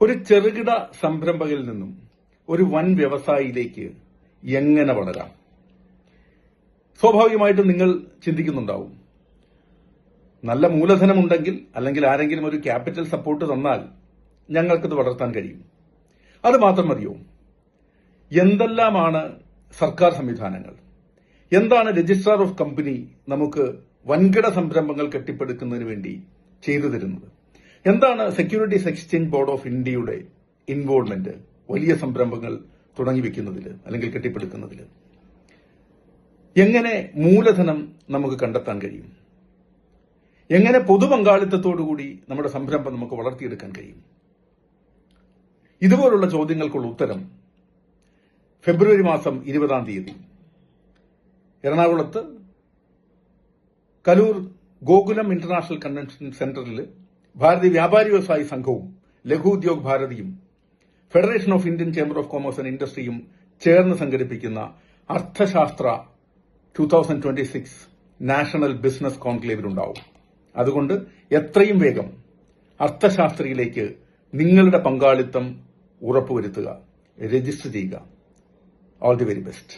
ഒരു ചെറുകിട സംരംഭകരിൽ നിന്നും ഒരു വൻ വ്യവസായിയിലേക്ക് എങ്ങനെ വളരാം? സ്വാഭാവികമായിട്ടും നിങ്ങൾ ചിന്തിക്കുന്നുണ്ടാവും, നല്ല മൂലധനമുണ്ടെങ്കിൽ അല്ലെങ്കിൽ ആരെങ്കിലും ഒരു ക്യാപിറ്റൽ സപ്പോർട്ട് തന്നാൽ ഞങ്ങൾക്കത് വളർത്താൻ കഴിയും. അത് മാത്രം മതിയോ? എന്തെല്ലാമാണ് സർക്കാർ സംവിധാനങ്ങൾ, എന്താണ് രജിസ്ട്രാർ ഓഫ് കമ്പനി നമുക്ക് വൻകിട സംരംഭങ്ങൾ കെട്ടിപ്പടുക്കുന്നതിന് വേണ്ടി ചെയ്തു തരുന്നത്, എന്താണ് സെക്യൂരിറ്റീസ് എക്സ്ചേഞ്ച് ബോർഡ് ഓഫ് ഇന്ത്യയുടെ ഇൻവോൾവ്മെന്റ് വലിയ സംരംഭങ്ങൾ തുടങ്ങി വെക്കുന്നതിൽ അല്ലെങ്കിൽ കെട്ടിപ്പടുക്കുന്നതിൽ, എങ്ങനെ മൂലധനം നമുക്ക് കണ്ടെത്താൻ കഴിയും, എങ്ങനെ പൊതുപങ്കാളിത്തത്തോടുകൂടി നമ്മുടെ സംരംഭം നമുക്ക് വളർത്തിയെടുക്കാൻ കഴിയും. ഇതുപോലുള്ള ചോദ്യങ്ങൾക്കുള്ള ഉത്തരം ഫെബ്രുവരി മാസം 20-ാം തീയതി എറണാകുളത്ത് കലൂർ ഗോകുലം ഇന്റർനാഷണൽ കൺവെൻഷൻ സെന്ററിൽ ഭാരതീയ വ്യാപാരി വ്യവസായി സംഘവും ലഘു ഉദ്യോഗ് ഭാരതിയും Federation of Indian Chamber of Commerce and ഇൻഡസ്ട്രിയും ചേർന്ന് സംഘടിപ്പിക്കുന്ന അർത്ഥശാസ്ത്ര 2026 നാഷണൽ ബിസിനസ് കോൺക്ലേവിലുണ്ടാവും. അതുകൊണ്ട് എത്രയും വേഗം അർത്ഥശാസ്ത്രയിലേക്ക് നിങ്ങളുടെ പങ്കാളിത്തം ഉറപ്പുവരുത്തുക, രജിസ്റ്റർ ചെയ്യുക. All the very best.